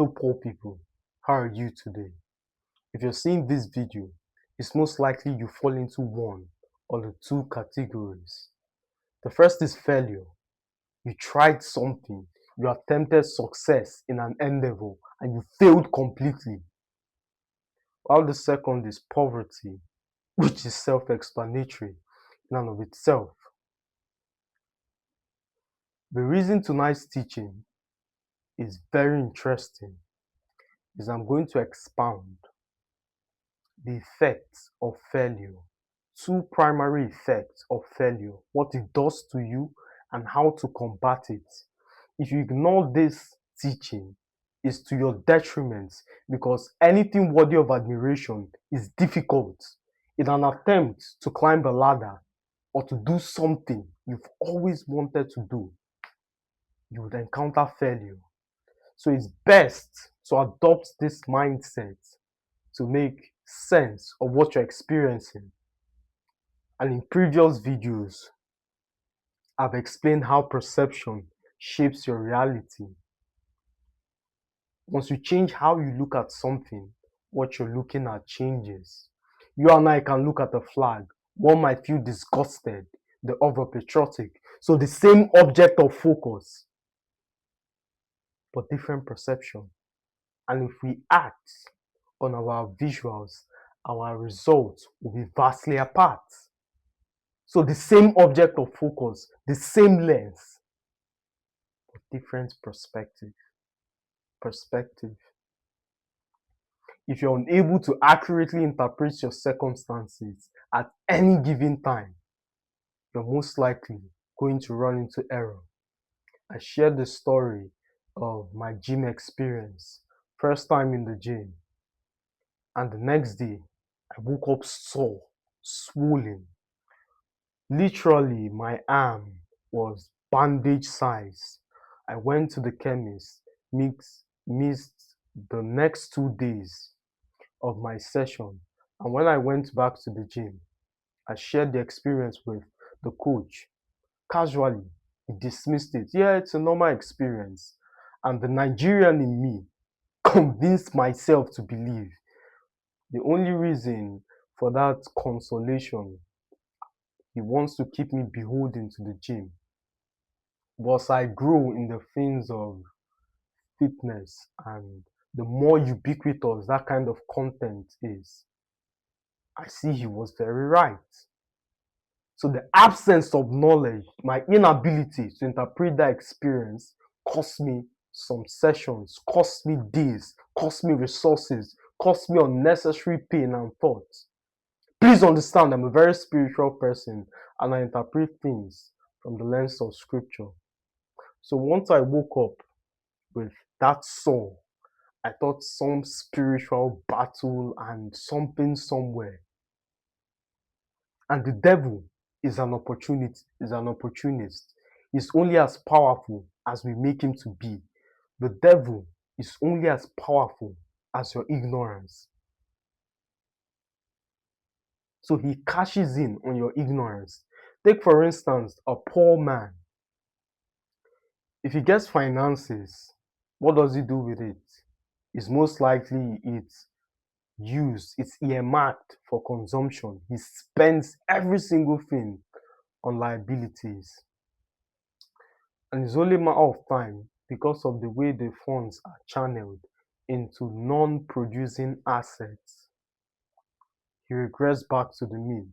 Hello, poor people. How are you today? If you're seeing this video, it's most likely you fall into one or the two categories. The first is failure. You tried something, you attempted success in an endeavor, and you failed completely. While the second is poverty, which is self-explanatory in and of itself. The reason tonight's teaching is very interesting is I'm going to expound the effects of failure. Two primary effects of failure, what it does to you and how to combat it. If you ignore this teaching, it's to your detriment because anything worthy of admiration is difficult. In an attempt to climb a ladder or to do something you've always wanted to do, you would encounter failure. So it's best to adopt this mindset to make sense of what you're experiencing. And in previous videos, I've explained how perception shapes your reality. Once you change how you look at something, what you're looking at changes. You and I can look at a flag. One might feel disgusted, the other patriotic. So the same object of focus, but different perception. And if we act on our visuals, our results will be vastly apart. So the same object of focus, the same lens, but different perspective. If you're unable to accurately interpret your circumstances at any given time, you're most likely going to run into error. I shared the story of my gym experience. First time in the gym, and the next day, I woke up sore, swollen. Literally, my arm was bandage size. I went to the chemist, missed the next 2 days of my session. And when I went back to the gym, I shared the experience with the coach. Casually, he dismissed it. Yeah, it's a normal experience. And the Nigerian in me convinced myself to believe. The only reason for that consolation, he wants to keep me beholden to the gym. But as I grow in the things of fitness and the more ubiquitous that kind of content is, I see he was very right. So the absence of knowledge, my inability to interpret that experience cost me some sessions, cost me days, cost me resources, cost me unnecessary pain and thoughts. Please understand, I'm a very spiritual person and I interpret things from the lens of scripture. So once I woke up with that sore, I thought some spiritual battle and something somewhere. And the devil is an opportunist. He's only as powerful as we make him to be. The devil is only as powerful as your ignorance. So he cashes in on your ignorance. Take for instance a poor man. If he gets finances, what does he do with it? It's most likely it's earmarked for consumption. He spends every single thing on liabilities. And it's only a matter of time because of the way the funds are channeled into non-producing assets. He regrets back to the mean.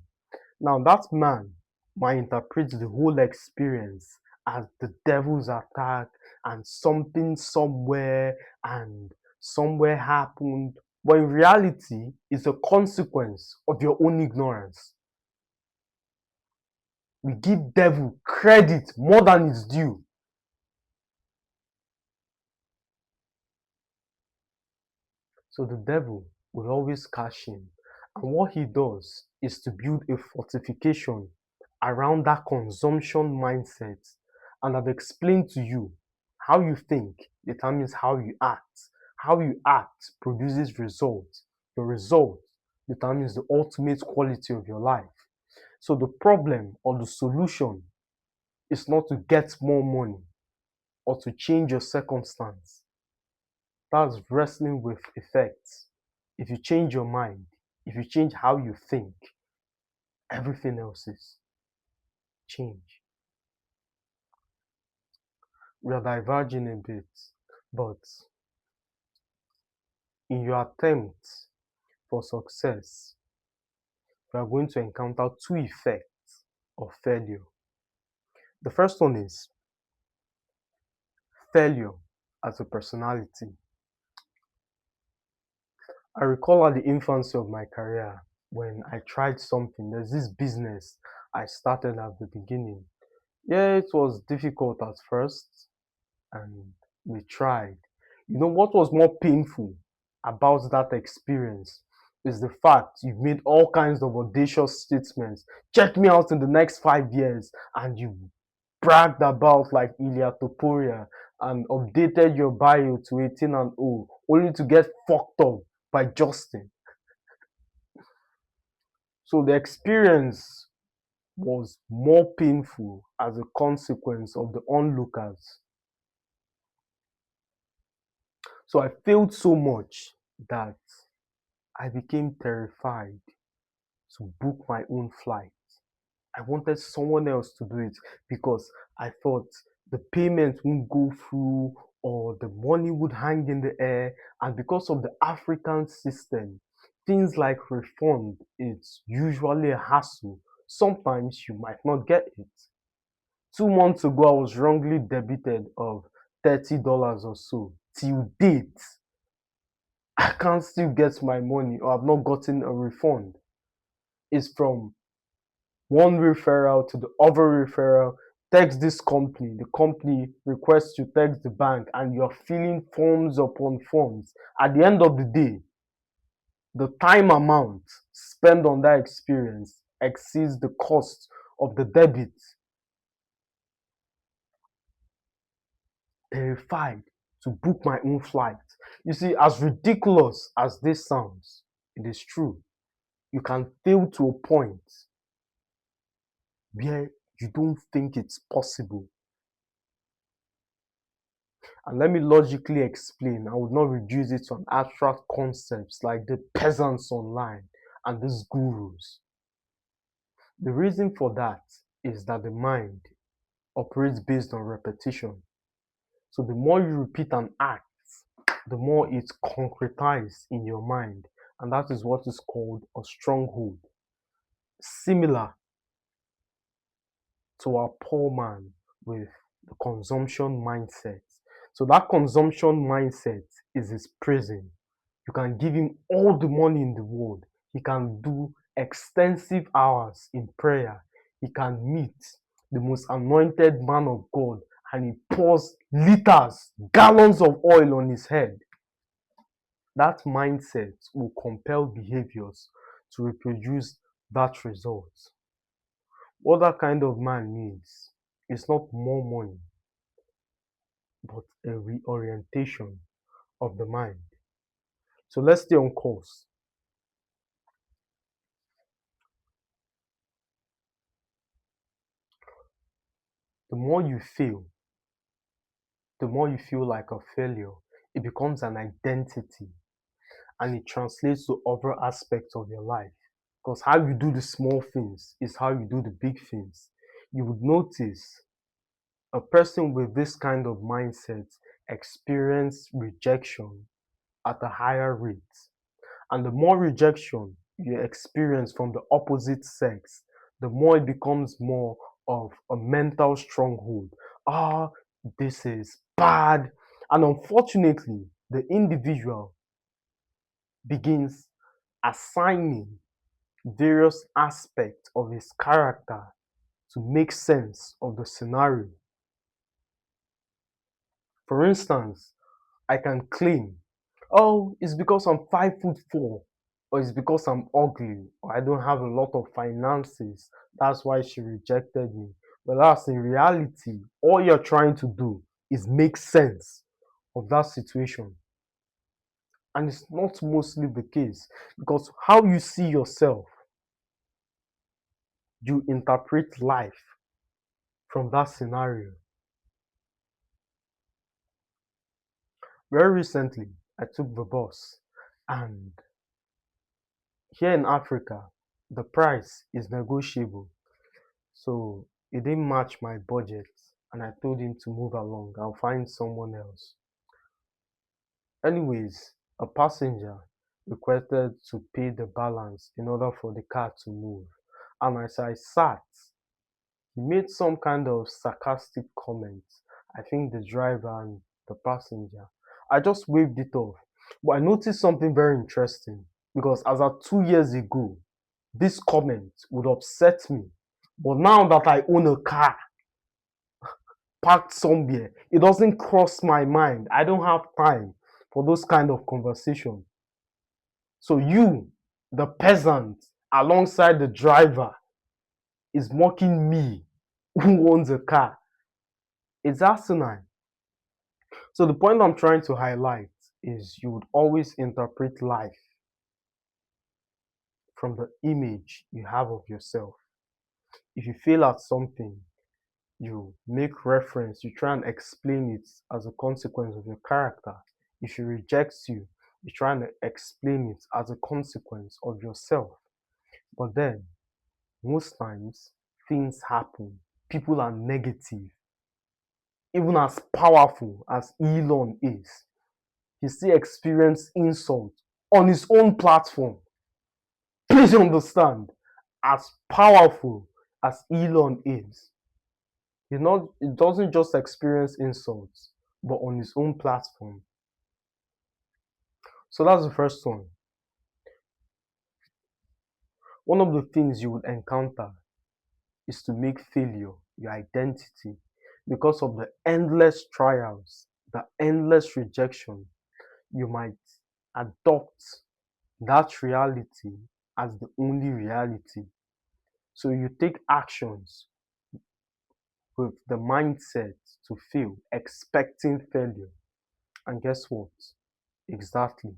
Now that man might interpret the whole experience as the devil's attack and something somewhere happened, but in reality it's a consequence of your own ignorance. We give devil credit more than it's due. So the devil will always cash in. And what he does is to build a fortification around that consumption mindset. And I've explained to you how you think determines how you act. How you act produces results. The result determines the ultimate quality of your life. So the problem or the solution is not to get more money or to change your circumstance. That's wrestling with effects. If you change your mind, if you change how you think, everything else is change. We are diverging a bit, but in your attempt for success, you are going to encounter two effects of failure. The first one is failure as a personality. I recall at the infancy of my career when I tried something. There's this business I started at the beginning. Yeah, it was difficult at first, and we tried. You know what was more painful about that experience is the fact you've made all kinds of audacious statements. Check me out in the next 5 years, and you bragged about like Ilya Topuria and updated your bio to 18 and 0, only to get fucked up by Justin. So the experience was more painful as a consequence of the onlookers. So I failed so much that I became terrified to book my own flight. I wanted someone else to do it because I thought the payment wouldn't go through or the money would hang in the air. And because of the African system, things like refund, it's usually a hassle. Sometimes you might not get it. 2 months ago, I was wrongly debited of $30 or so. Till date, I can't still get my money or I've not gotten a refund. It's from one referral to the other referral. Text this company, the company requests you text the bank, and you're filling forms upon forms. At the end of the day, the time amount spent on that experience exceeds the cost of the debit. Terrified to book my own flight. You see, as ridiculous as this sounds, it is true. You can fail to a point where you don't think it's possible. And let me logically explain. I would not reduce it to abstract concepts like the peasants online and these gurus. The reason for that is that the mind operates based on repetition. So the more you repeat an act, the more it's concretized in your mind. And that is what is called a stronghold. Similar to our poor man with the consumption mindset. So that consumption mindset is his prison. You can give him all the money in the world. He can do extensive hours in prayer. He can meet the most anointed man of God and he pours liters, gallons of oil on his head. That mindset will compel behaviors to reproduce that result. What that kind of man needs is not more money, but a reorientation of the mind. So let's stay on course. The more you fail, the more you feel like a failure. It becomes an identity and it translates to other aspects of your life. Because how you do the small things is how you do the big things. You would notice a person with this kind of mindset experience rejection at a higher rate. And the more rejection you experience from the opposite sex, the more it becomes more of a mental stronghold. Ah, this is bad. And unfortunately, the individual begins assigning various aspects of his character to make sense of the scenario. For instance, I can claim, oh, it's because I'm 5'4", or it's because I'm ugly, or I don't have a lot of finances. That's why she rejected me. But that's in reality, all you're trying to do is make sense of that situation. And it's not mostly the case because how you see yourself, you interpret life from that scenario. Very recently, I took the bus. And here in Africa, the price is negotiable. So it didn't match my budget. And I told him to move along. I'll find someone else. Anyways, a passenger requested to pay the balance in order for the car to move. And as I sat, he made some kind of sarcastic comment. I think the driver and the passenger. I just waved it off. But I noticed something very interesting because as of 2 years ago, this comment would upset me. But now that I own a car parked somewhere, it doesn't cross my mind. I don't have time for those kind of conversations. So you, the peasant, alongside the driver, is mocking me who owns a car. It's asinine. So the point I'm trying to highlight is you would always interpret life from the image you have of yourself. If you fail at something, you make reference, you try and explain it as a consequence of your character. If she rejects you, you try and explain it as a consequence of yourself. But then, most times, things happen. People are negative. Even as powerful as Elon is, he still experiences insult on his own platform. Please understand, as powerful as Elon is, he doesn't just experience insults, but on his own platform. So that's the first one. One of the things you would encounter is to make failure your identity because of the endless trials, the endless rejection. You might adopt that reality as the only reality. So you take actions with the mindset to fail, expecting failure. And guess what? Exactly.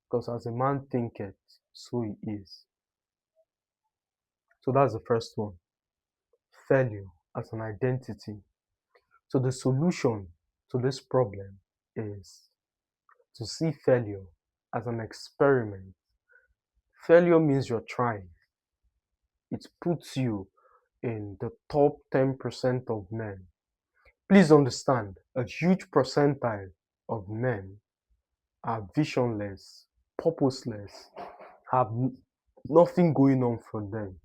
Because as a man thinketh, so he is. So that's the first one. Failure as an identity. So the solution to this problem is to see failure as an experiment. Failure means you're trying. It puts you in the top 10% of men. Please understand, a huge percentile of men are visionless, purposeless, have nothing going on for them.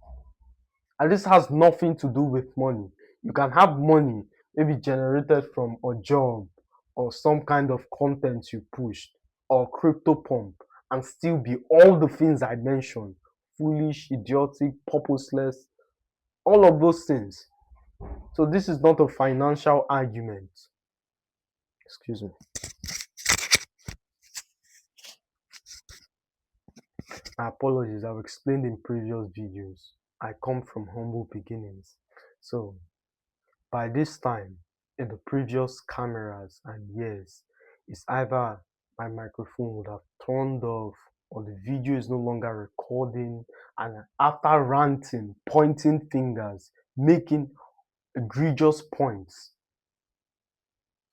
And this has nothing to do with money. You can have money maybe generated from a job or some kind of content you pushed or crypto pump and still be all the things I mentioned: foolish, idiotic, purposeless, all of those things. So this is not a financial argument. Excuse me. My apologies, I've explained in previous videos. I come from humble beginnings. So by this time, in the previous cameras and years, it's either my microphone would have turned off or the video is no longer recording. And after ranting, pointing fingers, making egregious points,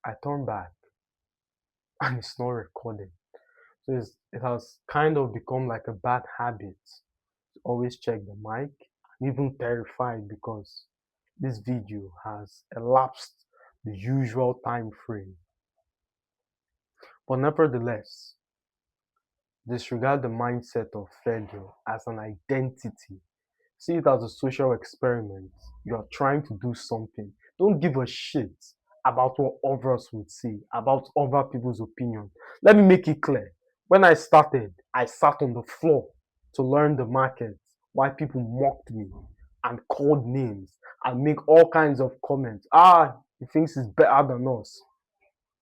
I turn back and it's not recording. So it has kind of become like a bad habit to always check the mic. I'm even terrified because this video has elapsed the usual time frame. But nevertheless, disregard the mindset of failure as an identity. See it as a social experiment. You are trying to do something. Don't give a shit about what others would say, about other people's opinion. Let me make it clear. When I started, I sat on the floor to learn the market while people mocked me and called names and make all kinds of comments. He thinks he's better than us.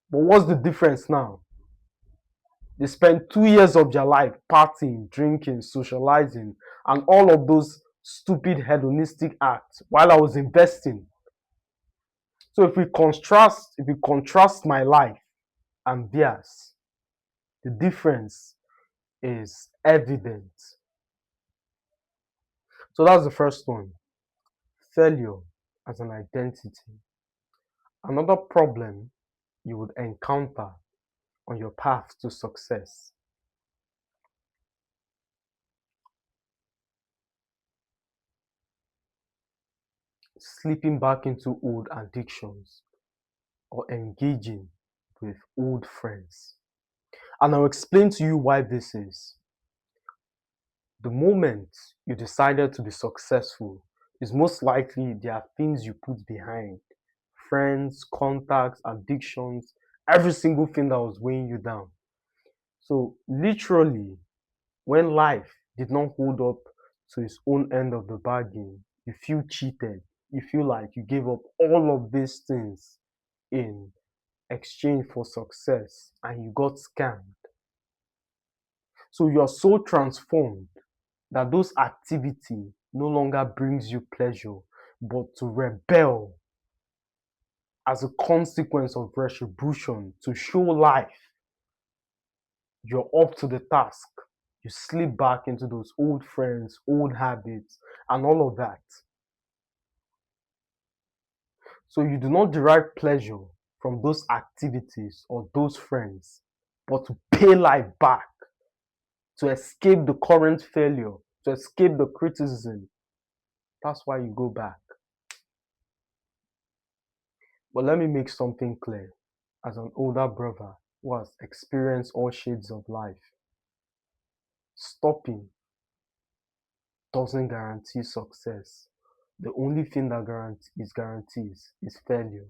But what's the difference now? They spend 2 years of their life partying, drinking, socializing, and all of those stupid hedonistic acts while I was investing. So if we contrast my life and theirs, the difference is evident. So that's the first one. Failure as an identity. Another problem you would encounter on your path to success. Slipping back into old addictions or engaging with old friends. And I'll explain to you why this is. The moment you decided to be successful is most likely there are things you put behind: friends, contacts, addictions, every single thing that was weighing you down. So, literally, when life did not hold up to its own end of the bargain, you feel cheated. You feel like you gave up all of these things in exchange for success and you got scammed. So you're so transformed that those activity no longer brings you pleasure, but to rebel as a consequence of retribution to show life you're up to the task. You slip back into those old friends, old habits, and all of that. So you do not derive pleasure from those activities or those friends, but to pay life back, to escape the current failure, to escape the criticism. That's why you go back. But let me make something clear. As an older brother who has experienced all shades of life, stopping doesn't guarantee success. The only thing that guarantees is failure.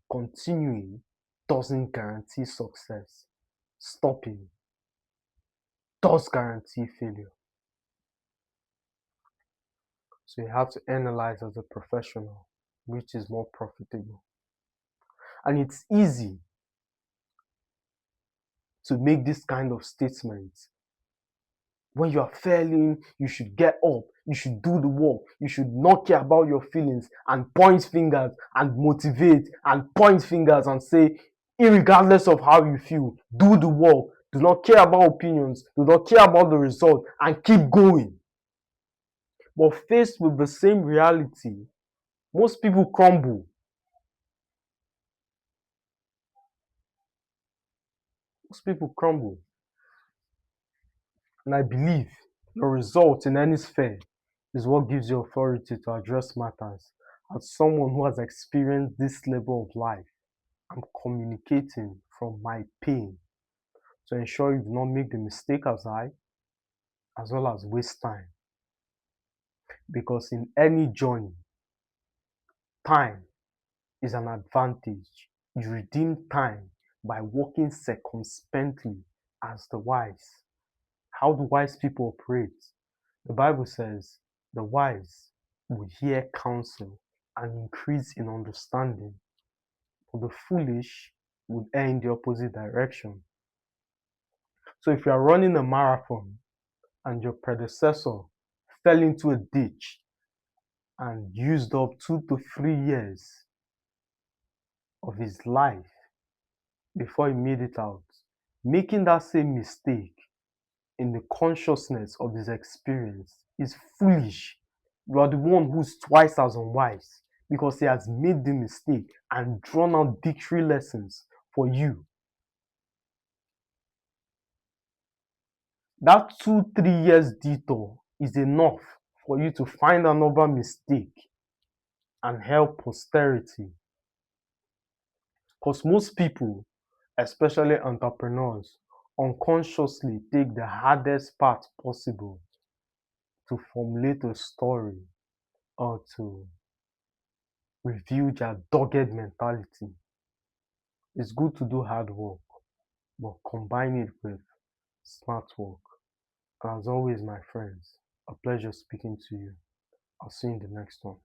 Continuing doesn't guarantee success. Stopping does guarantee failure. So you have to analyze as a professional which is more profitable. And it's easy to make this kind of statement. When you are failing, you should get up, you should do the work, you should not care about your feelings and point fingers and motivate and point fingers and say, irregardless of how you feel, do the work, do not care about opinions, do not care about the result, and keep going. But faced with the same reality, most people crumble. Most people crumble. And I believe your result in any sphere is what gives you authority to address matters. As someone who has experienced this level of life, I'm communicating from my pain to ensure you do not make the mistake as I, as well as waste time. Because in any journey, time is an advantage. You redeem time by walking circumspectly as the wise. How do wise people operate? The Bible says the wise would hear counsel and increase in understanding, but the foolish would err in the opposite direction. So if you are running a marathon and your predecessor fell into a ditch and used up 2 to 3 years of his life before he made it out, making that same mistake in the consciousness of his experience is foolish. You are the one who's twice as unwise because he has made the mistake and drawn out victory lessons for you. That 2, 3 years detour is enough for you to find another mistake and help posterity. Because most people, especially entrepreneurs, unconsciously take the hardest path possible to formulate a story or to review their dogged mentality. It's good to do hard work, but combine it with smart work. And as always, my friends, a pleasure speaking to you. I'll see you in the next one.